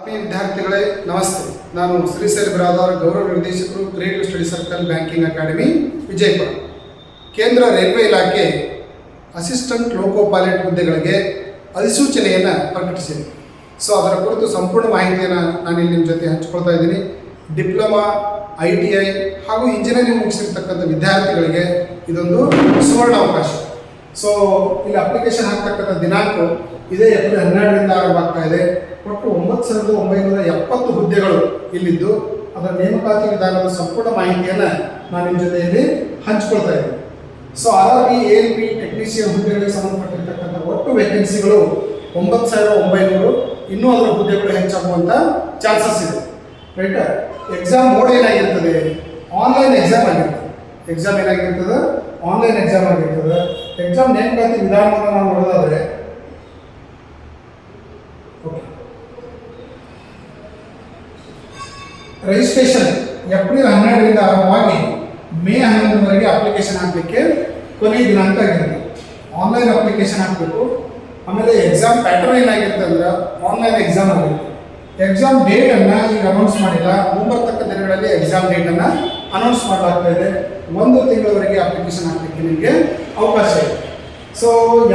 ಆತ್ಮೀಯ ವಿದ್ಯಾರ್ಥಿಗಳೇ ನಮಸ್ತೆ. ನಾನು ಶ್ರೀಶೈಲ ಬಿರಾದಾರ್, ಗೌರವ ನಿರ್ದೇಶಕರು, creative study circle, banking academy, Vijayapura. ಕೇಂದ್ರ ರೈಲ್ವೆ ಇಲಾಖೆ ಅಸಿಸ್ಟೆಂಟ್ ಲೋಕೋ ಪೈಲಟ್ ಹುದ್ದೆಗಳಿಗೆ ಅಧಿಸೂಚನೆಯನ್ನು ಪ್ರಕಟಿಸಿದೆ. ಸೊ ಅದರ ಕುರಿತು ಸಂಪೂರ್ಣ ಮಾಹಿತಿಯನ್ನು ನಾನು ಇಲ್ಲಿ ನಿಮ್ಮ ಜೊತೆ ಹಂಚಿಕೊಳ್ತಾ ಇದ್ದೀನಿ. ಡಿಪ್ಲೊಮಾ, ITI ಹಾಗೂ ಇಂಜಿನಿಯರಿಂಗ್ ಮುಗಿಸಿರ್ತಕ್ಕಂಥ ವಿದ್ಯಾರ್ಥಿಗಳಿಗೆ ಇದೊಂದು ಸುವರ್ಣ ಅವಕಾಶ. ಸೊ ಇಲ್ಲಿ ಅಪ್ಲಿಕೇಶನ್ ಹಾಕ್ತಕ್ಕಂಥ ದಿನಾಂಕ ಇದೇ ಏಪ್ರಿಲ್ 12ರಿಂದ ಆರಂಭವಾಗ್ತಾ ಇದೆ. ಒಟ್ಟು 9,970 ಹುದ್ದೆಗಳು ಇಲ್ಲಿದ್ದು ಅದರ ನೇಮಕಾತಿ ವಿಧಾನದ ಸಂಪೂರ್ಣ ಮಾಹಿತಿಯನ್ನು ನಾನು ನಿಮ್ಮ ಜೊತೆಯಲ್ಲಿ ಹಂಚಿಕೊಳ್ತಾ ಇದ್ದೀನಿ. ಸೊ RRB, ALP ಟೆಕ್ನಿಷಿಯನ್ ಹುದ್ದೆಗಳಿಗೆ ಸಂಬಂಧಪಟ್ಟಿರ್ತಕ್ಕಂಥ ಒಟ್ಟು ವೇಕೆನ್ಸಿಗಳು 9,900. ಇನ್ನೂ ಅದರ ಹುದ್ದೆಗಳು ಹೆಚ್ಚಾಗುವಂಥ ಚಾನ್ಸಸ್ ಇದೆ. ರೈಟ್. ಎಕ್ಸಾಮ್ ಮೋಡ್ ಏನಾಗಿರ್ತದೆ? ಆನ್ಲೈನ್ ಎಕ್ಸಾಮ್ ಆಗಿರ್ತದೆ. ಎಕ್ಸಾಮ್ ಏನಾಗಿರ್ತದೆ? ಆನ್ಲೈನ್ ಎಕ್ಸಾಮ್ ಆಗಿರ್ತದೆ. ಎಕ್ಸಾಮ್ ನೇಮಕಾತಿ ವಿಧಾನವನ್ನು ನಾವು ನೋಡೋದಾದರೆ ರಿಜಿಸ್ಟ್ರೇಷನ್ ಏಪ್ರಿಲ್ 12ರಿಂದ ಆರಂಭವಾಗಿ ಮೇ 11ರವರೆಗೆ ಅಪ್ಲಿಕೇಶನ್ ಹಾಕಲಿಕ್ಕೆ ಕೊನೆಯ ದಿನಾಂಕ ಆಗಿರುತ್ತೆ. ಆನ್ಲೈನ್ ಅಪ್ಲಿಕೇಶನ್ ಹಾಕಬೇಕು. ಆಮೇಲೆ ಎಕ್ಸಾಮ್ ಪ್ಯಾಟರ್ನ್ ಏನಾಗಿರುತ್ತೆ ಅಂದ್ರೆ ಆನ್ಲೈನ್ ಎಕ್ಸಾಮ್ ಆಗಿರುತ್ತೆ. ಎಕ್ಸಾಮ್ ಡೇಟನ್ನು ಈಗ ಅನೌನ್ಸ್ ಮಾಡಿಲ್ಲ. ಮುಂಬರ್ತಕ್ಕ ದಿನಗಳಲ್ಲಿ ಎಕ್ಸಾಮ್ ಡೇಟನ್ನು ಅನೌನ್ಸ್ ಮಾಡಲಾಗ್ತಾ ಇದೆ. 1 ತಿಂಗಳವರೆಗೆ ಅಪ್ಲಿಕೇಶನ್ ಹಾಕಲಿಕ್ಕೆ ನಿಮಗೆ ಅವಕಾಶ ಇದೆ. ಸೊ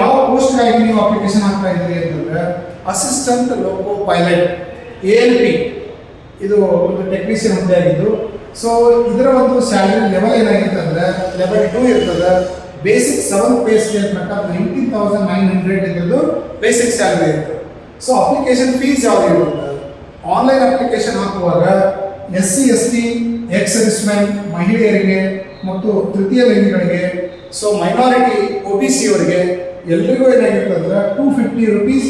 ಯಾವ ಪೋಸ್ಟ್ಗಾಗಿ ನೀವು ಅಪ್ಲಿಕೇಶನ್ ಹಾಕ್ತಾ ಇದ್ದೀರಿ ಅಂತಂದರೆ ಅಸಿಸ್ಟೆಂಟ್ ಲೋಕೋ ಪೈಲಟ್ ALP, ಇದು ಒಂದು ಟೆಕ್ನಿಷಿಯನ್ ಹುದ್ದೆ ಆಗಿದ್ದು. ಸೊ ಇದರ ಒಂದು ಸ್ಯಾಲರಿ ಲೆವೆಲ್ ಏನಾಗಿರುತ್ತೆ ಅಂದರೆ ಲೆವೆಲ್ 2 ಇರ್ತದೆ. ಬೇಸಿಕ್ 7 ಪೇ ಸ್ಕೇಲ್ ಪ್ರಕಾರ 19,900 ಇದ್ರದ್ದು ಬೇಸಿಕ್ ಸ್ಯಾಲರಿ ಇರ್ತದೆ. ಸೊ ಅಪ್ಲಿಕೇಶನ್ ಫೀಸ್ ಯಾವುದು ಇರುತ್ತೆ? ಆನ್ಲೈನ್ ಅಪ್ಲಿಕೇಶನ್ ಹಾಕುವಾಗ SC, ST, ಎಕ್ಸ್ ಸರ್ವಿಸ್ಮೆನ್, ಮಹಿಳೆಯರಿಗೆ ಮತ್ತು ತೃತೀಯ ಲಿಂಗಿಗಳಿಗೆ, ಸೊ ಮೈನಾರಿಟಿ, OBC ಅವರಿಗೆ ಎಲ್ರಿಗೂ ಏನಾಗಿರ್ತದೆ ಅಂದರೆ 250 ರೂಪೀಸ್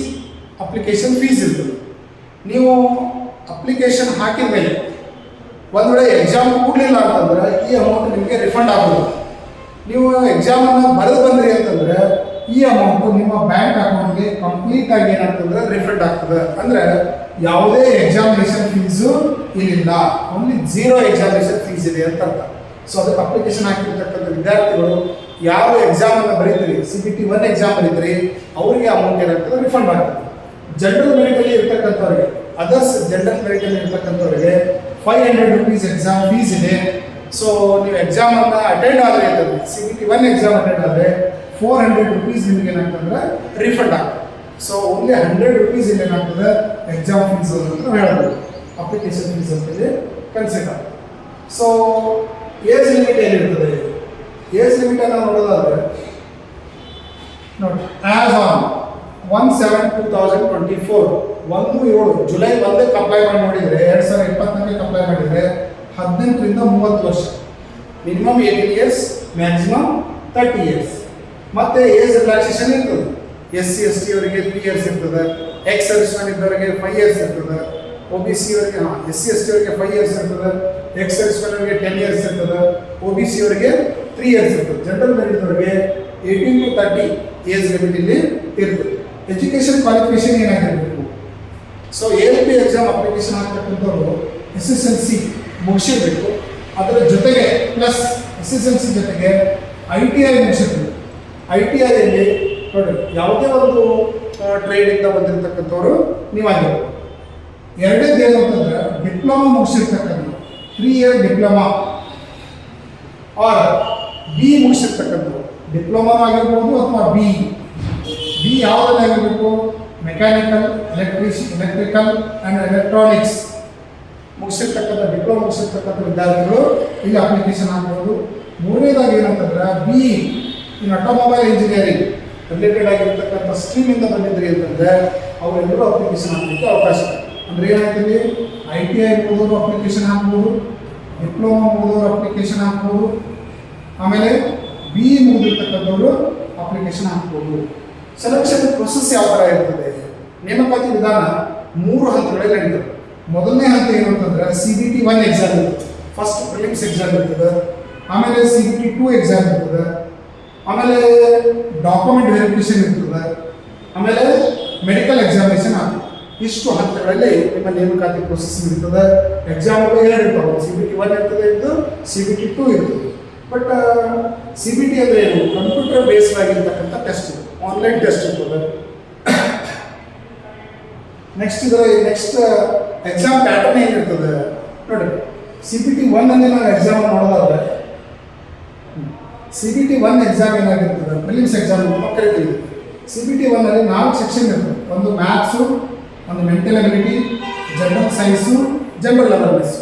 ಅಪ್ಲಿಕೇಶನ್ ಫೀಸ್ ಇರ್ತದೆ. ನೀವು ಅಪ್ಲಿಕೇಶನ್ ಹಾಕಿದ ಮೇಲೆ ಒಂದು ವೇಳೆ ಎಕ್ಸಾಮ್ ಕೂಡಲಿಲ್ಲ ಅಂತಂದರೆ ಈ ಅಮೌಂಟ್ ನಿಮಗೆ ರಿಫಂಡ್ ಆಗೋದು. ನೀವು ಎಕ್ಸಾಮನ್ನು ಬರೆದು ಬಂದ್ರಿ ಅಂತಂದರೆ ಈ ಅಮೌಂಟು ನಿಮ್ಮ ಬ್ಯಾಂಕ್ ಅಕೌಂಟ್ಗೆ ಕಂಪ್ಲೀಟಾಗಿ ಏನಾಗ್ತದೆ ರಿಫಂಡ್ ಆಗ್ತದೆ. ಅಂದರೆ ಯಾವುದೇ ಎಕ್ಸಾಮಿನೇಷನ್ ಫೀಸು ಇಲ್ಲಿಲ್ಲ, ಓನ್ಲಿ 0 ಎಕ್ಸಾಮಿನೇಷನ್ ಫೀಸ್ ಇದೆ ಅಂತ ಅರ್ಥ. ಸೊ ಅದಕ್ಕೆ ಅಪ್ಲಿಕೇಶನ್ ಹಾಕಿರ್ತಕ್ಕಂಥ ವಿದ್ಯಾರ್ಥಿಗಳು ಯಾವ ಎಕ್ಸಾಮನ್ನು ಬರೀತೀರಿ, CBT 1 ಎಕ್ಸಾಮ್ ಬರೀತೀರಿ, ಅವರಿಗೆ ಅಮೌಂಟ್ ಏನಾಗ್ತದೆ ರಿಫಂಡ್ ಆಗ್ತದೆ. ಜನರಲ್ ಮೆರಿಟಲ್ಲಿ ಇರ್ತಕ್ಕಂಥವ್ರಿಗೆ, ಅದರ್ಸ್ ಜನರಲ್ ಮೆರಿಟಲ್ಲಿ ಇರ್ತಕ್ಕಂಥವ್ರಿಗೆ 500 ರೂಪೀಸ್ ಎಕ್ಸಾಮ್ ಫೀಸ್ ಇದೆ. ಸೊ ನೀವು ಎಕ್ಸಾಮನ್ನು ಅಟೆಂಡ್ ಆದರೆ ಅಂತಂದರೆ CBT 1 ಎಕ್ಸಾಮ್ ಅಟೆಂಡ್ ಆದರೆ 400 ರೂಪೀಸ್ ನಿಮಗೆ ಏನಾಗ್ತಂದ್ರೆ ರಿಫಂಡ್ ಆಗ್ತದೆ. ಸೊ ಓನ್ಲಿ 100 ರೂಪೀಸ್ ಇಲ್ಲಿ ಏನಾಗ್ತದೆ ಎಕ್ಸಾಮ್ ಫೀಸ್ ಅಂತ ಹೇಳ್ಬೋದು, ಅಪ್ಲಿಕೇಶನ್ ಫೀಸ್ ಅಂತೇಳಿ ಕನ್ಸಿಡರ್. ಸೊ ಏಜ್ ಲಿಮಿಟ್ ಏನಿರ್ತದೆ? ಏಜ್ ಲಿಮಿಟನ್ನು ನೋಡೋದಾದರೆ ನೋಡಿ, ಆ್ಯಸ್ ಆನ್ 1/7/2024 ಜುಲೈ 1ಕ್ಕೆ ಅಪ್ಲೈ ಮಾಡಿ ನೋಡಿದರೆ 2024ಕ್ಕೆ ಅಪ್ಲೈ ಮಾಡಿದರೆ 18ರಿಂದ 30 ವರ್ಷ, ಮಿನಿಮಮ್ 18 ಇಯರ್ಸ್, ಮ್ಯಾಕ್ಸಿಮಮ್ 30 ಇಯರ್ಸ್. ಮತ್ತು ಏಜ್ ರಿಲ್ಯಾಕ್ಸೇಷನ್ ಇರ್ತದೆ. SC, ST ಅವರಿಗೆ 3 ಇಯರ್ಸ್ ಇರ್ತದೆ. ಎಕ್ಸ್ ಸರ್ವಿಸ್ಮೆನ್ ಇದ್ದವರಿಗೆ 5 ಇಯರ್ಸ್ ಇರ್ತದೆ. OBC ಅವರಿಗೆ SC, ST ಅವರಿಗೆ 5 ಇಯರ್ಸ್ ಇರ್ತದೆ. ಎಕ್ಸ್ ಸರ್ವಿಸ್ಮೆನ್ ಅವರಿಗೆ 10 ಇಯರ್ಸ್ ಇರ್ತದೆ. OBC ಅವರಿಗೆ 3 ಇಯರ್ಸ್ ಇರ್ತದೆ. ಜನರಲ್ ಮೆರಿಟ್ ಅವರಿಗೆ 18 to 30 ಏಜ್ ಲಿಮಿಟ್ ಇಲ್ಲಿ ಇರ್ತದೆ. ಎಜುಕೇಷನ್ ಕ್ವಾಲಿಫಿಕೇಶನ್ ಏನಾಗಿರಬೇಕು? ಸೊ ALP ಎಕ್ಸಾಮ್ ಅಪ್ಲಿಕೇಶನ್ ಹಾಕ್ತಕ್ಕಂಥವ್ರು SSLC ಮುಗಿಸಿರಬೇಕು. ಅದರ ಜೊತೆಗೆ ಪ್ಲಸ್ SSLC ಜೊತೆಗೆ ITI ಮುಗಿಸಿರ್ಬೇಕು. ITIಯಲ್ಲಿ ನೋಡಿ, ಯಾವುದೇ ಒಂದು ಟ್ರೇಡಿಂದ ಬಂದಿರತಕ್ಕಂಥವ್ರು ನೀವಾಗಿರ್ಬೇಕು. ಎರಡನೇದು ಏನು ಅಂತಂದರೆ ಡಿಪ್ಲೊಮಾ ಮುಗಿಸಿರ್ತಕ್ಕಂಥ 3 ಇಯರ್ ಡಿಪ್ಲೊಮಾ ಆರ್ BE ಮುಗಿಸಿರ್ತಕ್ಕಂಥವ್ರು, ಡಿಪ್ಲೊಮಾ ಆಗಿರ್ಬೋದು ಅಥವಾ BE ಯಾವುದನ್ನಾಗಿರಬೇಕು? ಮೆಕ್ಯಾನಿಕಲ್, ಎಲೆಕ್ಟ್ರಿಕಲ್ ಆ್ಯಂಡ್ ಎಲೆಕ್ಟ್ರಾನಿಕ್ಸ್ ಮುಗಿಸಿರ್ತಕ್ಕಂಥ ಡಿಪ್ಲೊಮಾ ಮುಗಿಸಿರ್ತಕ್ಕಂಥ ವಿದ್ಯಾರ್ಥಿಗಳು ಇಲ್ಲಿ ಅಪ್ಲಿಕೇಶನ್ ಹಾಕ್ಬೋದು. ಮೂರನೇದಾಗಿ ಏನಂತಂದ್ರೆ BE in automobile engineering related ಆಗಿರ್ತಕ್ಕಂಥ ಸ್ಟ್ರೀಮಿಂದ ಬಂದಿದ್ರಿ ಅಂತಂದರೆ ಅವರೆಲ್ಲರೂ ಅಪ್ಲಿಕೇಶನ್ ಹಾಕಲಿಕ್ಕೆ ಅವಕಾಶ ಇದೆ. ಅಂದರೆ ಏನಾಗ್ತದೆ, ITI ಮುಗಿದವರು ಅಪ್ಲಿಕೇಶನ್ ಹಾಕ್ಬೋದು, ಡಿಪ್ಲೊಮಾ ಮುಗಿದವರು ಅಪ್ಲಿಕೇಶನ್ ಹಾಕ್ಬೋದು, ಆಮೇಲೆ BE ಮುಗಿದಿರ್ತಕ್ಕಂಥವ್ರು ಅಪ್ಲಿಕೇಶನ್ ಹಾಕ್ಬೋದು. ಸೆಲೆಕ್ಷನ್ ಪ್ರೊಸೆಸ್ ಯಾವ ಥರ ಇರ್ತದೆ? ನೇಮಕಾತಿ ವಿಧಾನ 3 ಹಂತಗಳಲ್ಲಿ ನಡೀತದೆ. ಮೊದಲನೇ ಹಂತ ಏನು ಅಂತಂದರೆ CBT 1 ಎಕ್ಸಾಮ್ ಇರ್ತದೆ. ಫಸ್ಟ್ ಪ್ರಿಲಿಮ್ಸ್ ಎಕ್ಸಾಮ್ ಇರ್ತದೆ. ಆಮೇಲೆ CBT 2 ಎಕ್ಸಾಮ್ ಇರ್ತದೆ. ಆಮೇಲೆ ಡಾಕ್ಯುಮೆಂಟ್ ವೆರಿಫಿಕೇಷನ್ ಇರ್ತದೆ. ಆಮೇಲೆ ಮೆಡಿಕಲ್ ಎಕ್ಸಾಮಿನೇಷನ್ ಆಗ್ತದೆ. ಇಷ್ಟು ಹಂತಗಳಲ್ಲಿ ನಿಮ್ಮ ನೇಮಕಾತಿ ಪ್ರೊಸೆಸ್ ಇರ್ತದೆ. ಎಕ್ಸಾಮ್ಗಳು 2 ಇರ್ತವೆ. CBT 1 ಇರ್ತದೆ, ಇದು CBT 2 ಇರ್ತದೆ. ಬಟ್ CBT ಅಂದರೆ ಏನು? ಕಂಪ್ಯೂಟರ್ ಬೇಸ್ಡ್ ಆಗಿರ್ತಕ್ಕಂಥ ಟೆಸ್ಟ್, ಆನ್ಲೈನ್ ಟೆಸ್ಟ್ ಇರ್ತದೆ. ನೆಕ್ಸ್ಟ್ ಎಕ್ಸಾಮ್ ಪ್ಯಾಟರ್ನ್ ಏನಿರ್ತದೆ ನೋಡಿ. CPT 1 ಅಲ್ಲಿ ನಾವು ಎಕ್ಸಾಮ್ ನೋಡೋದಾದ್ರೆ CPT 1 ಎಕ್ಸಾಮ್ ಏನಾಗಿರ್ತದೆ, ಪ್ರಿಲಿಮ್ಸ್ ಎಕ್ಸಾಮ್ ಅಂತ ಕರಿತೀವಿ. CPT 1 ಅಲ್ಲಿ 4 ಸೆಕ್ಷನ್ ಇರ್ತದೆ. ಒಂದು ಮ್ಯಾಥ್ಸು, ಒಂದು mental ability, general science, general awareness.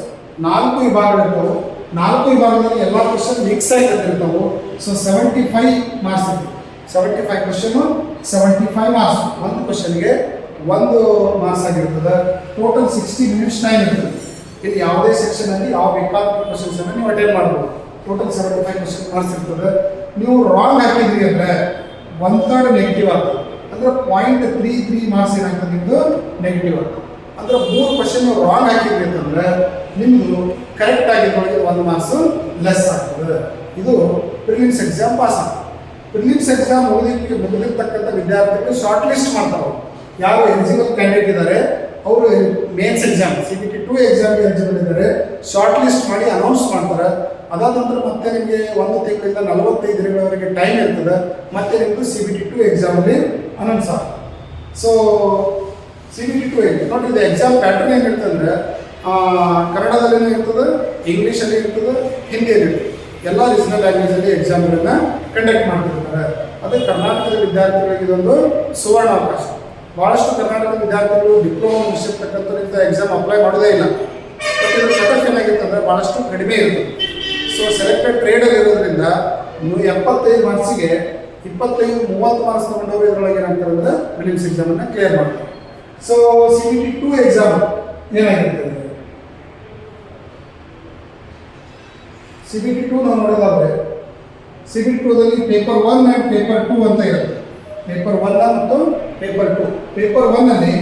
4 ವಿಭಾಗಗಳಿರ್ತವೆ. 4 ವಿಭಾಗದಲ್ಲಿ ಎಲ್ಲ ಕ್ವಶನ್ ಮಿಕ್ಸ್ ಆಗಿ ಇರ್ತಾವೆ. ಸೊ 75 ಮಾರ್ಕ್ಸ್ ಇರ್ತದೆ. 75 ಕ್ವಶನು 75 ಮಾರ್ಕ್ಸ್. ಒಂದು ಕ್ವಶನ್ಗೆ 1 ಮಾರ್ಕ್ಸ್ ಆಗಿರ್ತದೆ. ಟೋಟಲ್ 60 ಮಿನಿಟ್ಸ್ ಟೈಮ್ ಇರ್ತದೆ. ಇಲ್ಲಿ ಯಾವುದೇ ಸೆಕ್ಷನ್ ಅಲ್ಲಿ ಯಾವ ಬೇಕಾದ ಕ್ವಶನ್ಸ್ ಅನ್ನು ನೀವು ಅಟೆಂಡ್ ಮಾಡ್ಬೋದು. ಟೋಟಲ್ 75 ಕ್ವಶನ್ ಮಾರ್ಕ್ಸ್ ಇರ್ತದೆ. ನೀವು ರಾಂಗ್ ಹಾಕಿದ್ರಿ ಅಂದರೆ 1/3 ನೆಗೆಟಿವ್ ಆಗ್ತದೆ. ಅಂದ್ರೆ 0.33 ಮಾರ್ಕ್ಸ್ ಏನಾಗ್ತದೆ, ನಿಮ್ಮದು ನೆಗೆಟಿವ್ ಆಗ್ತದೆ. ಅಂದ್ರೆ 3 ಕ್ವಶನ್ ರಾಂಗ್ ಹಾಕಿದ್ರಿ ಅಂತಂದ್ರೆ ನಿಮ್ಮದು ಕರೆಕ್ಟ್ ಆಗಿದ್ದೊಳಗೆ 1 ಮಾರ್ಕ್ಸ್ ಲೆಸ್ ಆಗ್ತದೆ. ಇದು ಪ್ರಿಲಿಮ್ಸ್ ಎಕ್ಸಾಮ್ ಪಾಸ್ ಆಗ್ತದೆ. ಪ್ರಿಲಿಮ್ಸ್ ಎಕ್ಸಾಮ್ ಮುಗಿದಿರ್ತಕ್ಕಂಥ ವಿದ್ಯಾರ್ಥಿಗಳು ಶಾರ್ಟ್ ಲಿಸ್ಟ್ ಮಾಡ್ತಾರೆ. ಯಾರು ಎಲಿಜಿಬಲ್ ಕ್ಯಾಂಡಿಡೇಟ್ ಇದ್ದಾರೆ ಅವರು ಮೇನ್ಸ್ ಎಕ್ಸಾಮ್ CPT 2 ಎಕ್ಸಾಮ್ಗೆ ಎಲಿಜಿಬಲ್ ಇದ್ದಾರೆ, ಶಾರ್ಟ್ ಲಿಸ್ಟ್ ಮಾಡಿ ಅನೌನ್ಸ್ ಮಾಡ್ತಾರೆ. ಅದಾದ ನಂತರ ಮತ್ತೆ ನಿಮಗೆ 1 ತಿಂಗಳಿಂದ 45 ದಿನಗಳವರೆಗೆ ಟೈಮ್ ಇರ್ತದೆ. ಮತ್ತೆ ನಿಮ್ಮದು CPT 2 ಎಕ್ಸಾಮಲ್ಲಿ ಅನೌನ್ಸ್ ಆಗ್ತದೆ. ಸೊ CPT 2 ನೋಡಿ, ಇದು ಎಕ್ಸಾಮ್ ಪ್ಯಾಟರ್ನ್ ಏನಿರ್ತದೆ ಅಂದರೆ ಕನ್ನಡದಲ್ಲಿನೂ ಇರ್ತದೆ, ಇಂಗ್ಲೀಷಲ್ಲಿ ಇರ್ತದೆ, ಹಿಂದಿಯಲ್ಲಿ ಇರ್ತದೆ. ಎಲ್ಲ ರೀಜನಲ್ ಲ್ಯಾಂಗ್ವೇಜಲ್ಲಿ ಎಕ್ಸಾಮ್ಗಳನ್ನು ಕಂಡಕ್ಟ್ ಮಾಡ್ತಿರ್ತಾರೆ. ಅದಕ್ಕೆ ಕರ್ನಾಟಕದ ವಿದ್ಯಾರ್ಥಿಗಳಿಗೆ ಇದೊಂದು ಸುವರ್ಣ ಅವಕಾಶ. ಭಾಳಷ್ಟು ಕರ್ನಾಟಕದ ವಿದ್ಯಾರ್ಥಿಗಳು ಡಿಪ್ಲೊಮಾ ಮುಗಿಸಿರ್ತಕ್ಕಂಥ ಎಕ್ಸಾಮ್ ಅಪ್ಲೈ ಮಾಡೋದೇ ಇಲ್ಲ. ಬಟ್ ಇದ್ರ ಕಟ್ ಆಫ್ ಏನಾಗಿತ್ತು ಅಂದರೆ ಭಾಳಷ್ಟು ಕಡಿಮೆ ಇರ್ತದೆ. ಸೊ ಸೆಲೆಕ್ಟೆಡ್ ಟ್ರೇಡಲ್ಲಿ ಇರೋದ್ರಿಂದ 75 ಮಾರ್ಕ್ಸಿಗೆ 25-30 ಮಾರ್ಕ್ಸ್ ತೊಗೊಂಡವರು ಇದರೊಳಗೆ ಏನಾಗ್ತಾರೆ ಅಂದರೆ ಪ್ರಿಲಿಮ್ಸ್ ಎಕ್ಸಾಮನ್ನು ಕ್ಲಿಯರ್ ಮಾಡ್ತಾರೆ. ಸೊ CPT 2 ಎಕ್ಸಾಮ್ ಏನಾಗಿರ್ತದೆ, CPT 2 ನಾವು ನೋಡೋದಾದರೆ CPT 2ದಲ್ಲಿ ಪೇಪರ್ 1 ಆ್ಯಂಡ್ ಪೇಪರ್ 2 ಅಂತ ಇರುತ್ತೆ. ಪೇಪರ್ 1 ಮತ್ತು ಪೇಪರ್ 2. ಪೇಪರ್ 1 ಅಲ್ಲಿ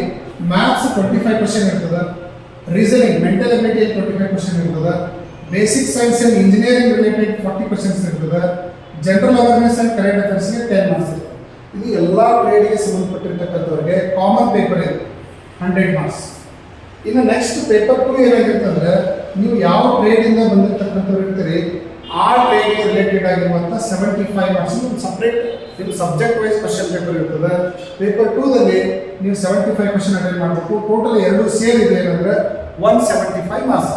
ಮ್ಯಾಥ್ಸ್ 25% ಇರ್ತದೆ, ರೀಸನಿಂಗ್ ಮೆಂಟಲ್ ಅಬಿಲಿಟಿ 25% ಇರ್ತದೆ, basic science and engineering related 40% ಇರ್ತದೆ, ಜನರಲ್ ಅವೇರ್ನೆಸ್ ಆ್ಯಂಡ್ ಕರೆಂಟ್ ಅಫೇರ್ಸ್ಗೆ 10 ಮಾರ್ಕ್ಸ್ ಇರ್ತದೆ. ಇದು ಎಲ್ಲ ಟ್ರೇಡ್ಗೆ ಸಂಬಂಧಪಟ್ಟಿರ್ತಕ್ಕಂಥವ್ರಿಗೆ ಕಾಮನ್ ಪೇಪರ್ ಇದೆ, 100 ಮಾರ್ಕ್ಸ್. ಇನ್ನು ನೆಕ್ಸ್ಟ್ ಪೇಪರ್ 2 ಏನಾಗಿರ್ತಂದ್ರೆ ನೀವು ಯಾವ ಟ್ರೇಡಿಂದ ಬಂದಿರ್ತಕ್ಕಂಥವ್ರು ಇರ್ತೀರಿ ಆ ಟ್ರೇಡ್ಗೆ ರಿಲೇಟೆಡ್ ಆಗಿರುವಂಥ 75 ಮಾರ್ಕ್ಸ್ ಒಂದು ಸಪ್ರೇಟ್ ನಿಮ್ಮ ಸಬ್ಜೆಕ್ಟ್ ವೈಸ್ ಕ್ವಶನ್ ಪೇಪರ್ ಇರ್ತದೆ. ಪೇಪರ್ 2ದಲ್ಲಿ ನೀವು 75 ಕ್ವಶನ್ ಅಟೆಂಡ್ ಮಾಡಬೇಕು. ಟೋಟಲ್ 2 ಸೇರ್ ಇದೆ ಏನಂದರೆ 175 ಮಾರ್ಕ್ಸ್.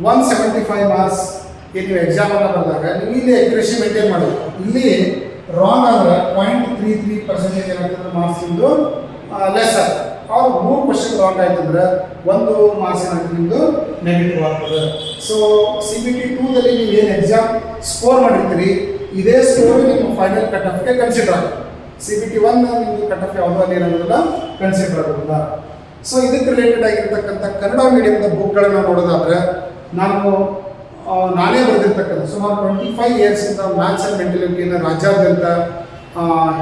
175 ಮಾರ್ಕ್ಸ್ ನೀವು ಎಕ್ಸಾಮನ್ನು ಬರೆದಾಗ ನೀವು ಇಲ್ಲಿ ಅಕ್ಯುರೇಸಿ ಮೇಂಟೈನ್ ಮಾಡಬೇಕು. ಇಲ್ಲಿ ರಾಂಗ್ ಆದರೆ 0.33% ಏನಾಗ್ತದೆ ಮಾರ್ಕ್ಸ್ ಇಂದು ಲೆಸ್ ಆಗ್ತದೆ. ಅವ್ರು 3 ಕ್ವಶನ್ ರಾಂಗ್ ಆಯ್ತಂದ್ರೆ 1 ಮಾರ್ಕ್ಸ್ ಏನಾಗ್ತದೆ ನಿಮ್ಮದು ನೆಗೆಟಿವ್ ಆಗ್ತದೆ. ಸೊ CPT 2ದಲ್ಲಿ ನೀವು ಏನು ಎಕ್ಸಾಮ್ ಸ್ಕೋರ್ ಮಾಡಿರ್ತೀರಿ ಇದೇ ಸ್ಕೋರ್ ನಿಮ್ಮ ಫೈನಲ್ ಕಟ್ ಆಫ್ಗೆ ಕನ್ಸಿಡರ್ ಆಗುತ್ತೆ. CPT 1 ನಿಮ್ಮದು ಕಟ್ ಆಫ್ ಯಾವುದೋ ಅಲ್ಲಿ ಏನಾಗೋದಿಲ್ಲ, ಕನ್ಸಿಡರ್ ಆಗೋದಿಲ್ಲ. ಸೊ ಇದಕ್ಕೆ ರಿಲೇಟೆಡ್ ಆಗಿರ್ತಕ್ಕಂಥ ಕನ್ನಡ ಮೀಡಿಯಮ್ದ ಬುಕ್ಗಳನ್ನು ನೋಡೋದಾದರೆ ನಾನೇ ಬರೆದಿರ್ತಕ್ಕಂಥ ಸುಮಾರು 25 ಇಯರ್ಸಿಂದ ಮ್ಯಾಥ್ಸ್ ಆ್ಯಂಡ್ ಮೆಂಟಲ್ ಅಬಿಲಿಟಿಯನ್ನು ರಾಜ್ಯಾದ್ಯಂತ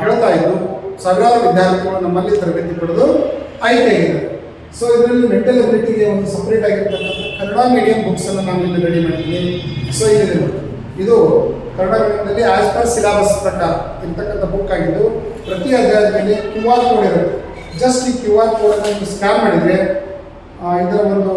ಹೇಳ್ತಾ ಇದ್ದು ಸಾವಿರಾರು ವಿದ್ಯಾರ್ಥಿಗಳು ನಮ್ಮಲ್ಲಿ ತರಬೇತಿ ಪಡೆದು ಆಯ್ಕೆಯಾಗಿದೆ. ಸೊ ಇದರಲ್ಲಿ ಮೆಂಟಲ್ ಅಬಿಲಿಟಿಗೆ ಒಂದು ಸಪ್ರೇಟ್ ಆಗಿರ್ತಕ್ಕಂಥ ಕನ್ನಡ ಮೀಡಿಯಂ ಬುಕ್ಸನ್ನು ನಾನು ಇಲ್ಲಿ ರೆಡಿ ಮಾಡಿದ್ದೀನಿ. ಸೊ ಇದು ಕನ್ನಡ ಮೀಡಿಯಂನಲ್ಲಿ ಆಸ್ ಪರ್ ಸಿಲೆಬಸ್ ಪ್ರಕಾರ ಇರ್ತಕ್ಕಂಥ ಬುಕ್ ಆಗಿದ್ದು ಪ್ರತಿ ಅಧ್ಯಾಯದ ಮೇಲೆ QR ಕೋಡ್ ಇರುತ್ತೆ. ಜಸ್ಟ್ ಈ QR ಕೋಡನ್ನು ನೀವು ಸ್ಕ್ಯಾನ್ ಮಾಡಿದರೆ ಇದರ ಒಂದು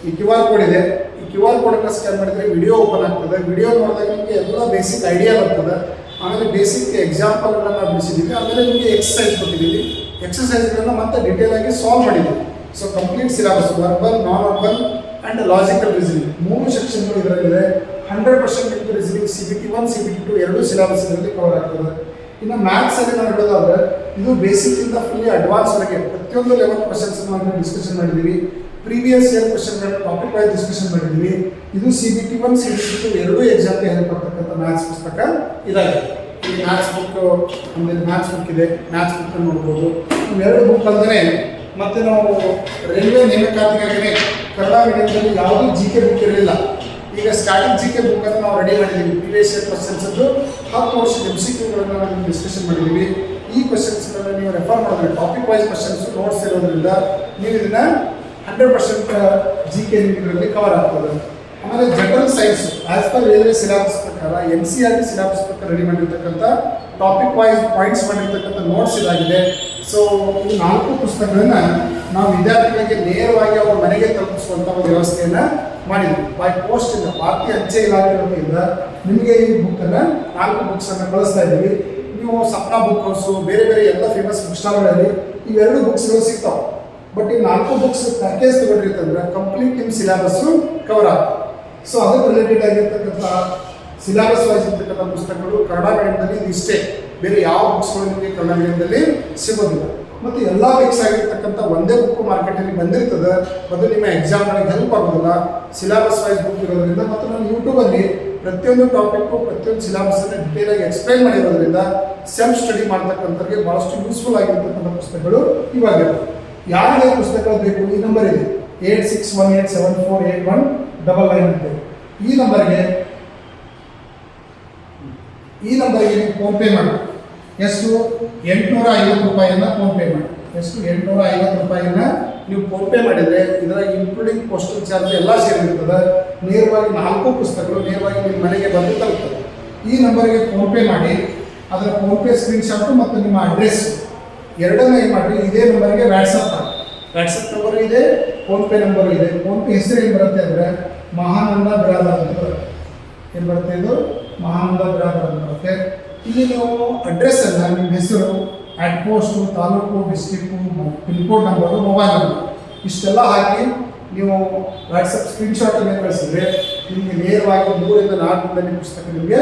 ಈ QR ಕೋಡ್ ಇದೆ. ಈ QR ಕೋಡನ್ನು ಸ್ಕ್ಯಾನ್ ಮಾಡಿದರೆ ವಿಡಿಯೋ ಓಪನ್ ಆಗ್ತದೆ. ವಿಡಿಯೋ ನೋಡಿದಾಗ ನಿಮಗೆ ಎಲ್ಲ ಬೇಸಿಕ್ ಐಡಿಯಾ ಬರ್ತದೆ. ಆಮೇಲೆ ಬೇಸಿಕ್ ಎಕ್ಸಾಂಪಲ್ಗಳನ್ನು ಬಿಡಿಸಿದ್ದೀವಿ. ಆಮೇಲೆ ನಿಮಗೆ ಎಕ್ಸಸೈಸ್ ಕೊಟ್ಟಿದ್ದೀವಿ. ಎಕ್ಸಸೈಸ್ಗಳನ್ನು ಮತ್ತೆ ಡೀಟೇಲ್ ಆಗಿ ಸಾಲ್ವ್ ಮಾಡಿದ್ದೀವಿ. So complete syllabus verbal, non verbal and logical reasoning 3 ಸೆಕ್ಷನ್ಗಳು ಇದರಲ್ಲಿದೆ. 100% ನಿಮಗೆ ರೀಸನಿಂಗ್ CPT 1 CPT 2 ಎರಡೂ ಸಿಲೆಬಸ್ ಇದರಲ್ಲಿ ಕವರ್ ಆಗ್ತದೆ. ಇನ್ನು ಮ್ಯಾಥ್ಸಲ್ಲಿ ನಾವು ಹೇಳೋದಾದರೆ ಇದು ಬೇಸಿಕ್ಕಿಂತ ಫುಲ್ಲಿ ಅಡ್ವಾನ್ಸ್ವರೆಗೆ ಪ್ರತಿಯೊಂದು ಲೆವೆಲ್ ಕ್ವಶನ್ಸನ್ನು ನಾವು ಡಿಸ್ಕಷನ್ ಮಾಡಿದ್ದೀವಿ. ಪ್ರೀವಿಯಸ್ ಇಯರ್ ಕ್ವಶನ್ಗಳನ್ನ ಟಾಪಿಕ್ ವೈಸ್ ಡಿಸ್ಕಷನ್ ಮಾಡಿದ್ದೀವಿ. ಇದು CPT 1 CPT 2 ಎರಡೂ ಎಕ್ಸಾಮ್ಗೆ ಹೆಲ್ಪ್ ಆಗ್ತಕ್ಕಂಥ ಮ್ಯಾಥ್ಸ್ ಪುಸ್ತಕ ಇದಾಗಿದೆ. ಈ ಮ್ಯಾಥ್ಸ್ ಬುಕ್ ನಮ್ಮಲ್ಲಿ ಮ್ಯಾಥ್ಸ್ ಬುಕ್ ಇದೆ. ಮ್ಯಾಥ್ಸ್ ಬುಕ್ ನೋಡ್ಬೋದು. ಇವೆರಡು ಬುಕ್ ಅಲ್ಲದೆ ಮತ್ತು ನಾವು ರೈಲ್ವೆ ನೇಮಕಾತಿಗಾಗಿಯೇ ಕನ್ನಡ ಮೀಡಿಯಂನಲ್ಲಿ ಯಾವುದೂ GK ಬುಕ್ ಇರಲಿಲ್ಲ. ಈಗ ಸ್ಟಾರ್ಟಿಂಗ್ GK ಬುಕ್ಕನ್ನು ನಾವು ರೆಡಿ ಮಾಡಿದ್ದೀವಿ. ಪ್ರೀವಿಯಸ್ ಇಯರ್ ಕ್ವಶನ್ಸದ್ದು 10 ವರ್ಷದ MCQಗಳನ್ನು ನಾವು ಡಿಸ್ಕಷನ್ ಮಾಡಿದ್ದೀವಿ. ಈ ಕ್ವಶನ್ಸ್ಗಳನ್ನು ನೀವು ರೆಫರ್ ಮಾಡಿದ್ರೆ ಟಾಪಿಕ್ ವೈಸ್ ಕ್ವಶನ್ಸ್ ನೋಟ್ಸ್ ಇರೋದ್ರಿಂದ ನೀವು ಇದನ್ನು 100% GK ಇದರಲ್ಲಿ ಕವರ್ ಆಗ್ತದೆ. ಆಮೇಲೆ general science as per railway syllabus ಪ್ರಕಾರ NCERT ಸಿಲೆಬಸ್ ಪ್ರಕಾರ ರೆಡಿ ಮಾಡಿರ್ತಕ್ಕಂಥ ಟಾಪಿಕ್ ವೈಸ್ ಪಾಯಿಂಟ್ಸ್ ಮಾಡಿರ್ತಕ್ಕಂಥ ನೋಟ್ಸ್ ಇದಾಗಿದೆ. ಸೊ ಈ 4 ಪುಸ್ತಕಗಳನ್ನು ನಾವು ವಿದ್ಯಾರ್ಥಿಗಳಿಗೆ ನೇರವಾಗಿ ಅವರ ಮನೆಗೆ ತಲುಪಿಸುವಂಥ ಒಂದು ವ್ಯವಸ್ಥೆಯನ್ನು ಮಾಡಿದ್ವಿ. ಬೈ ಪೋಸ್ಟಿಂದ ಭಾರತೀಯ ಅಂಚೆ ಇಲಾಖೆ ವತಿಯಿಂದ ನಿಮಗೆ ಈ ಬುಕ್ಕನ್ನು 4 ಬುಕ್ಸನ್ನು ಕಳಿಸ್ತಾ ಇದ್ದೀವಿ. ನೀವು ಸಪ್ನಾ ಬುಕ್ ಹೌಸು ಬೇರೆ ಬೇರೆ ಎಲ್ಲ ಫೇಮಸ್ ಬುಕ್ ಸ್ಟಾಲ್ಗಳಲ್ಲಿ ಇವೆರಡು ಬುಕ್ಸ್ಗಳು ಸಿಗ್ತಾವೆ. ಬಟ್ ಈ 4 ಬುಕ್ಸ್ ಪ್ಯಾಕೇಜ್ ತಗೊಂಡಿರ್ತಂದ್ರೆ ಕಂಪ್ಲೀಟ್ ನಿಮ್ಮ ಸಿಲೆಬಸ್ಸು ಕವರ್ ಆಗ್ತದೆ. ಸೊ ಅದಕ್ಕೆ ರಿಲೇಟೆಡ್ ಆಗಿರ್ತಕ್ಕಂಥ ಸಿಲೆಬಸ್ ವೈಸ್ ಇರ್ತಕ್ಕಂಥ ಪುಸ್ತಕಗಳು ಕನ್ನಡ ಮೀಡಿಯಂದಲ್ಲಿ ಇದಿಷ್ಟೇ, ಬೇರೆ ಯಾವ ಬುಕ್ಸ್ಗಳು ನಿಮಗೆ ಕನ್ನಡ ಮೀಡಿಯಂದಲ್ಲಿ ಸಿಗೋದಿಲ್ಲ. ಮತ್ತು ಎಲ್ಲ ಮಿಕ್ಸ್ ಆಗಿರ್ತಕ್ಕಂಥ ಒಂದೇ ಬುಕ್ ಮಾರ್ಕೆಟಲ್ಲಿ ಬಂದಿರ್ತದೆ, ಅದು ನಿಮ್ಮ ಎಕ್ಸಾಮ್ಗಳಿಗೆ ಹೆಲ್ಪ್ ಆಗೋದಿಲ್ಲ. ಸಿಲೆಬಸ್ ವೈಸ್ ಬುಕ್ ಇರೋದ್ರಿಂದ ಮತ್ತು ನಾನು ಯೂಟ್ಯೂಬಲ್ಲಿ ಪ್ರತಿಯೊಂದು ಟಾಪಿಕ್ಕು ಪ್ರತಿಯೊಂದು ಸಿಲೆಬಸ್ಸನ್ನು ಡಿಟೇಲಾಗಿ ಎಕ್ಸ್ಪ್ಲೈನ್ ಮಾಡಿರೋದ್ರಿಂದ ಸೆಲ್ಫ್ ಸ್ಟಡಿ ಮಾಡ್ತಕ್ಕಂಥವ್ರಿಗೆ ಭಾಳಷ್ಟು ಯೂಸ್ಫುಲ್ ಆಗಿರ್ತಕ್ಕಂಥ ಪುಸ್ತಕಗಳು ಇವಾಗಿವೆ. ಯಾರಿಗೆ ಪುಸ್ತಕಗಳು ಬೇಕು ಈ ನಂಬರ್ ಇದೆ 8618748199 ಅಂತೇಳಿ. ಈ ನಂಬರ್ಗೆ ನೀವು ಫೋನ್ಪೇ ಮಾಡಿ. ಎಷ್ಟು? 850 ರೂಪಾಯಿಯನ್ನು ಫೋನ್ಪೇ ಮಾಡಿ. ಎಷ್ಟು? 850 ರೂಪಾಯಿಯನ್ನು ನೀವು ಫೋನ್ಪೇ ಮಾಡಿದರೆ ಇದರ ಇನ್ಕ್ಲೂಡಿಂಗ್ ಪೋಸ್ಟಲ್ ಚಾರ್ಜ್ ಎಲ್ಲ ಸೇರಿರ್ತದೆ. ನೇರವಾಗಿ 4 ಪುಸ್ತಕಗಳು ನೇರವಾಗಿ ನಿಮ್ಮ ಮನೆಗೆ ಬಂದು ತಲುಪ್ತದೆ. ಈ ನಂಬರ್ಗೆ ಫೋನ್ಪೇ ಮಾಡಿ, ಅದರ ಫೋನ್ಪೇ ಸ್ಕ್ರೀನ್ಶಾಟು ಮತ್ತು ನಿಮ್ಮ ಅಡ್ರೆಸ್ ಎರಡನ್ನೂ ಏನು ಮಾಡಿರಿ, ಇದೇ ನಂಬರ್ಗೆ ವಾಟ್ಸಪ್ ಮಾಡಿ. ವಾಟ್ಸಪ್ ನಂಬರು ಇದೆ, ಫೋನ್ಪೇ ನಂಬರು ಇದೆ. ಫೋನ್ಪೇ ಹೆಸರು ಏನು ಬರುತ್ತೆ ಅಂದರೆ ಮಹಾನಂದ ಬಿರಾದರ್ ಅಂತ ಬರುತ್ತೆ. ಏನು ಬರುತ್ತೆ? ಇದು ಮಹಾನಂದ ಬಿರಾದರ್ ಅಂತ ಬರುತ್ತೆ. ಇಲ್ಲಿ ನೀವು ಅಡ್ರೆಸ್ಸನ್ನು ನಿಮ್ಮ ಹೆಸರು, at post, taluk, district, pin code number, mobile number ಇಷ್ಟೆಲ್ಲ ಹಾಕಿ ನೀವು ವಾಟ್ಸಪ್ ಸ್ಕ್ರೀನ್ಶಾಟನ್ನು ಕಳಿಸಿದ್ರೆ ನಿಮಗೆ ನೇರವಾಗಿ 3 ರಿಂದ 4 ದಿನದಲ್ಲಿ ಪುಸ್ತಕ ನಿಮಗೆ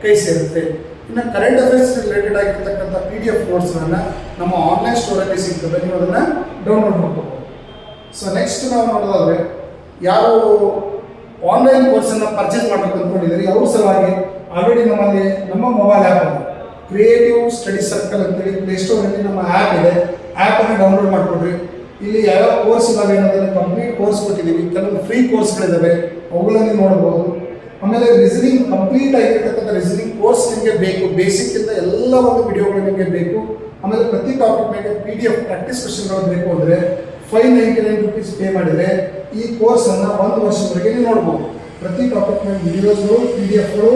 ಕೈ ಸೇರುತ್ತೆ. ಇನ್ನು ಕರೆಂಟ್ ಅಫೇರ್ಸ್ ರಿಲೇಟೆಡ್ ಆಗಿರ್ತಕ್ಕಂಥ PDF ನೋಟ್ಸ್ಗಳನ್ನು ನಮ್ಮ ಆನ್ಲೈನ್ ಸ್ಟೋರಲ್ಲಿ ಸಿಗ್ತದೆ, ನೀವು ಅದನ್ನು ಡೌನ್ಲೋಡ್ ಮಾಡ್ಕೋಬೋದು. ಸೊ ನೆಕ್ಸ್ಟ್ ನಾವು ನೋಡೋದಾದರೆ ಯಾರು ಆನ್ಲೈನ್ ಕೋರ್ಸನ್ನು ಪರ್ಚೇಸ್ ಮಾಡಬೇಕು ಅಂದ್ಕೊಂಡಿದ್ದೀರಿ ಅವ್ರ ಸಲುವಾಗಿ ಆಲ್ರೆಡಿ ನಮ್ಮಲ್ಲಿ ನಮ್ಮ ಮೊಬೈಲ್ ಆ್ಯಪ್ ಇದೆ, ಕ್ರಿಯೇಟಿವ್ ಸ್ಟಡಿ ಸರ್ಕಲ್ ಅಂತೇಳಿ ಪ್ಲೇಸ್ಟೋರಲ್ಲಿ ನಮ್ಮ ಆ್ಯಪ್ ಇದೆ. ಆ್ಯಪನ್ನು ಡೌನ್ಲೋಡ್ ಮಾಡಿಕೊಡ್ರಿ. ಇಲ್ಲಿ ಯಾವ್ಯಾವ ಕೋರ್ಸ್ ಇದ್ದಾವೆ ಅನ್ನೋದನ್ನು ಕಂಪ್ಲೀಟ್ ಕೋರ್ಸ್ ಕೊಟ್ಟಿದ್ದೀವಿ. ಕೆಲವೊಂದು ಫ್ರೀ ಕೋರ್ಸ್ಗಳಿದ್ದಾವೆ, ಅವುಗಳನ್ನು ನೋಡ್ಬೋದು. ಆಮೇಲೆ ರಿಸನಿಂಗ್ ಕಂಪ್ಲೀಟ್ ಆಗಿರ್ತಕ್ಕಂಥ ರಿಸನಿಂಗ್ ಕೋರ್ಸ್ ನಿಮಗೆ ಬೇಕು, ಬೇಸಿಕ್ಕಿಂದ ಎಲ್ಲ ಒಂದು ವಿಡಿಯೋಗಳು ನಿಮಗೆ ಬೇಕು. ಆಮೇಲೆ ಪ್ರತಿ ಟಾಪಿಕ್ ಮೇಲೆ PDF ಪ್ರಾಕ್ಟೀಸ್ ಕ್ವೆಶ್ಚನ್ಗಳು ಬೇಕು ಅಂದರೆ 599 ರೂಪೀಸ್ ಪೇ ಮಾಡಿದರೆ ಈ ಕೋರ್ಸನ್ನು 1 ವರ್ಷದವರೆಗೆ ನೀವು ನೋಡ್ಬೋದು. ಪ್ರತಿ ಟಾಪಿಕ್ ಮೇಲೆ ವಿಡಿಯೋಸ್ಗಳು, PDFಗಳು,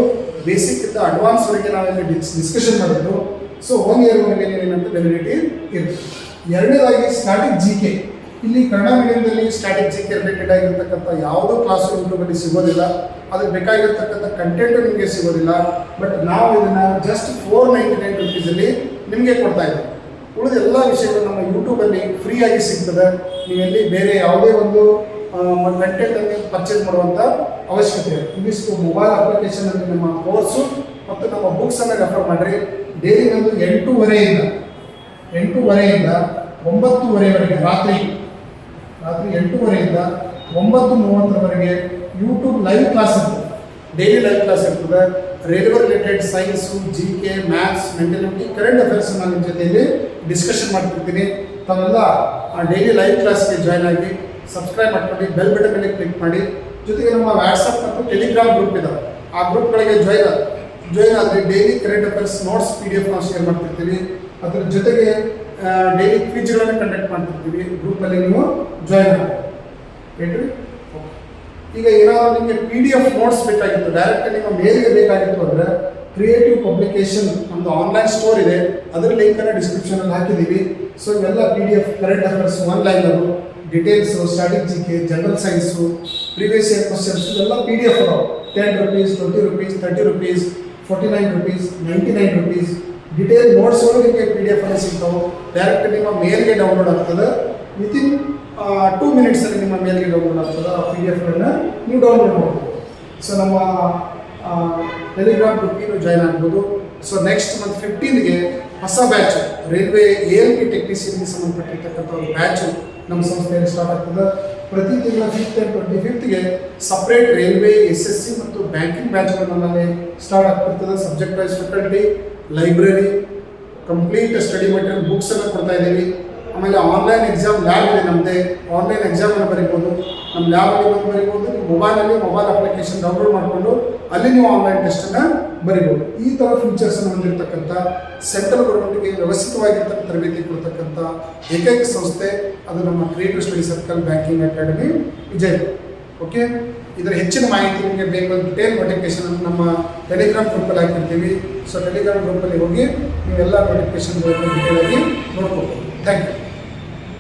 ಬೇಸಿಕ್ಕಿಂದ ಅಡ್ವಾನ್ಸ್ವರೆಗೆ ನಾವೆಲ್ಲ ಡಿಸ್ಕಷನ್ ಮಾಡಿದ್ದು. ಸೊ 1 ಇಯರ್ವರೆಗೆ ಏನಂತ ವ್ಯಾಲಿಡಿಟಿ ಇರುತ್ತೆ. ಎರಡನೇದಾಗಿ ಸ್ಟ್ಯಾಟಿಕ್ GK. ಇಲ್ಲಿ ಕನ್ನಡ ಮೀಡಿಯಂದಲ್ಲಿ ಸ್ಟ್ಯಾಟಿಕ್ GK ರಿಲೇಟೆಡ್ ಆಗಿರ್ತಕ್ಕಂಥ ಯಾವುದೋ ಕ್ಲಾಸು ಯೂಟ್ಯೂಬಲ್ಲಿ ಸಿಗೋದಿಲ್ಲ, ಅದಕ್ಕೆ ಬೇಕಾಗಿರ್ತಕ್ಕಂಥ ಕಂಟೆಂಟು ನಿಮಗೆ ಸಿಗೋದಿಲ್ಲ. ಬಟ್ ನಾವು ಇದನ್ನು ಜಸ್ಟ್ 499 ರೂಪೀಸಲ್ಲಿ ನಿಮಗೆ ಕೊಡ್ತಾ ಇದ್ದೀವಿ. ಉಳಿದ ಎಲ್ಲ ವಿಷಯಗಳು ನಮ್ಮ ಯೂಟ್ಯೂಬಲ್ಲಿ ಫ್ರೀಯಾಗಿ ಸಿಗ್ತದೆ. ನೀವೆಲ್ಲಿ ಬೇರೆ ಯಾವುದೇ ಒಂದು ಕಂಟೆಂಟನ್ನು ಪರ್ಚೇಸ್ ಮಾಡುವಂಥ ಅವಶ್ಯಕತೆ ಇದೆ. ಇವಿಷ್ಟು ಮೊಬೈಲ್ ಅಪ್ಲಿಕೇಶನಲ್ಲಿ ನಮ್ಮ ಕೋರ್ಸು ಮತ್ತು ನಮ್ಮ ಬುಕ್ಸನ್ನು ರೆಫರ್ ಮಾಡಿರಿ. ಡೈಲಿ ನಂದು 8:30ಯಿಂದ 9:30ವರೆಗೆ ರಾತ್ರಿ 8:30ಯಿಂದ 9:30ರವರೆಗೆ ಯೂಟ್ಯೂಬ್ ಲೈವ್ ಕ್ಲಾಸ್ ಇರ್ತದೆ. ಡೈಲಿ ಲೈವ್ ಕ್ಲಾಸ್ ಇರ್ತದೆ. Railway related science, GK, maths, mentality, current affairs ನಾನು ನಿಮ್ಮ ಜೊತೆಯಲ್ಲಿ ಡಿಸ್ಕಷನ್ ಮಾಡ್ತಿರ್ತೀನಿ. ತಾವೆಲ್ಲ ಡೈಲಿ ಲೈವ್ ಕ್ಲಾಸ್ಗೆ ಜಾಯ್ನ್ ಆಗಿ ಸಬ್ಸ್ಕ್ರೈಬ್ ಮಾಡ್ಕೊಂಡು ಬೆಲ್ ಬಟನ್ ಮೇಲೆ ಕ್ಲಿಕ್ ಮಾಡಿ. ಜೊತೆಗೆ ನಮ್ಮ ವಾಟ್ಸಪ್ ಮತ್ತು ಟೆಲಿಗ್ರಾಮ್ ಗ್ರೂಪ್ ಇದ್ದಾವೆ, ಆ ಗ್ರೂಪ್ಗಳಿಗೆ ಜಾಯ್ನ್ ಆದರೆ daily current affairs notes PDF ನಾವು ಶೇರ್ ಮಾಡ್ತಿರ್ತೀವಿ. ಅದರ ಜೊತೆಗೆ ಡೈಲಿ ಕ್ವಿಜ್ಗಳನ್ನು ಕಂಡಕ್ಟ್ ಮಾಡ್ತಿರ್ತೀವಿ. ಗ್ರೂಪಲ್ಲಿ ನೀವು ಜಾಯ್ನ್ ಮಾಡಿ. ಹೇಳ್ರಿ. ಈಗ ಏನಾದರೂ ನಿಮಗೆ PDF ನೋಟ್ಸ್ ಬೇಕಾಗಿತ್ತು, ಡೈರೆಕ್ಟ್ ನಿಮ್ಮ ಮೇಲ್ಗೆ ಬೇಕಾಗಿತ್ತು ಅಂದರೆ ಕ್ರಿಯೇಟಿವ್ ಪಬ್ಲಿಕೇಶನ್ ನಮ್ಮದು ಆನ್ಲೈನ್ ಸ್ಟೋರ್ ಇದೆ, ಅದರ ಲಿಂಕನ್ನು ಡಿಸ್ಕ್ರಿಪ್ಷನಲ್ಲಿ ಹಾಕಿದ್ದೀವಿ. ಸೊ ಇವೆಲ್ಲ PDF current affairs, 1 liner, details, static GK, general science, previous year questions ಇವೆಲ್ಲ PDF ಅದಾವೆ. 10 rupees, 20 rupees, 30 rupees, 49 rupees, 99 rupees. Detail ನೋಟ್ಸ್ಗಳು ನಿಮಗೆ PDF ಅಲ್ಲಿ ಸಿಗ್ತಾವೆ. ಡೈರೆಕ್ಟ್ ನಿಮ್ಮ ಮೇಲ್ಗೆ ಡೌನ್ಲೋಡ್ ಆಗ್ತದೆ. ವಿತಿನ್ 2 ಮಿನಿಟ್ಸಲ್ಲಿ ನಿಮ್ಮ ಮೇಲ್ಗೆ ಡೌನ್ಲೋಡ್ ಆಗ್ತದೆ. ಆ PDFಗಳನ್ನು ನೀವು ಡೌನ್ಲೋಡ್ ಮಾಡ್ಬೋದು. ಸೊ ನಮ್ಮ ಟೆಲಿಗ್ರಾಮ್ ಗ್ರೂಪ್ಗೆ ನೀವು ಜಾಯ್ನ್ ಆಗ್ಬೋದು. ಸೊ ನೆಕ್ಸ್ಟ್ ಮಂತ್ 15ಗೆ ಹೊಸ ಬ್ಯಾಚ್ ರೈಲ್ವೆ ALP ಟೆಕ್ನಿಷಿಯನ್ಗೆ ಸಂಬಂಧಪಟ್ಟಿರ್ತಕ್ಕಂಥ ಒಂದು ಬ್ಯಾಚು ನಮ್ಮ ಸಂಸ್ಥೆಯಲ್ಲಿ ಸ್ಟಾರ್ಟ್ ಆಗ್ತದೆ. ಪ್ರತಿ ತಿಂಗಳ 5th and 25th separate railway, SSC ಮತ್ತು ಬ್ಯಾಂಕಿಂಗ್ ಬ್ಯಾಚ್ಗಳು ನಮ್ಮಲ್ಲಿ ಸ್ಟಾರ್ಟ್ ಆಗ್ತಿರ್ತದೆ. Subject wise faculty, library, complete study material, ಬುಕ್ಸನ್ನು ಕೊಡ್ತಾ ಇದ್ದೀವಿ. ಆಮೇಲೆ ಆನ್ಲೈನ್ ಎಕ್ಸಾಮ್ ಲ್ಯಾಬ್ ಇದೆ ನಮ್ಮದೇ. ಆನ್ಲೈನ್ ಎಕ್ಸಾಮನ್ನು ಬರೀಬೋದು, ನಮ್ಮ ಲ್ಯಾಬಲ್ಲಿ ಬಂದು ಬರೀಬೋದು. ನೀವು ಮೊಬೈಲ್ ಅಪ್ಲಿಕೇಶನ್ ಡೌನ್ಲೋಡ್ ಮಾಡಿಕೊಂಡು ಅಲ್ಲಿ ನೀವು ಆನ್ಲೈನ್ ಟೆಸ್ಟನ್ನು ಬರೀಬೋದು. ಈ ಥರ ಫೀಚರ್ಸನ್ನು ಹೊಂದಿರತಕ್ಕಂಥ ಸೆಂಟ್ರಲ್ ಗೌರ್ಮೆಂಟ್ಗೆ ವ್ಯವಸ್ಥಿತವಾಗಿರ್ತಕ್ಕಂಥ ತರಬೇತಿ ಕೊಡ್ತಕ್ಕಂಥ ಏಕೈಕ ಸಂಸ್ಥೆ ಅದು ನಮ್ಮ creative study circle banking academy Vijayapura. Okay, ಇದರ ಹೆಚ್ಚಿನ ಮಾಹಿತಿ ನಿಮಗೆ ಬೇಕು, ಡಿಟೇಲ್ ನೋಟಿಫಿಕೇಶನ್ ನಮ್ಮ ಟೆಲಿಗ್ರಾಮ್ ಗ್ರೂಪಲ್ಲಿ ಹಾಕಿರ್ತೀವಿ. ಸೊ ಟೆಲಿಗ್ರಾಮ್ ಗ್ರೂಪಲ್ಲಿ ಹೋಗಿ ನೀವೆಲ್ಲ ನೋಟಿಫಿಕೇಶನ್ ಡಿಟೇಲಾಗಿ ನೋಡ್ಕೋಬೋದು. Thank you.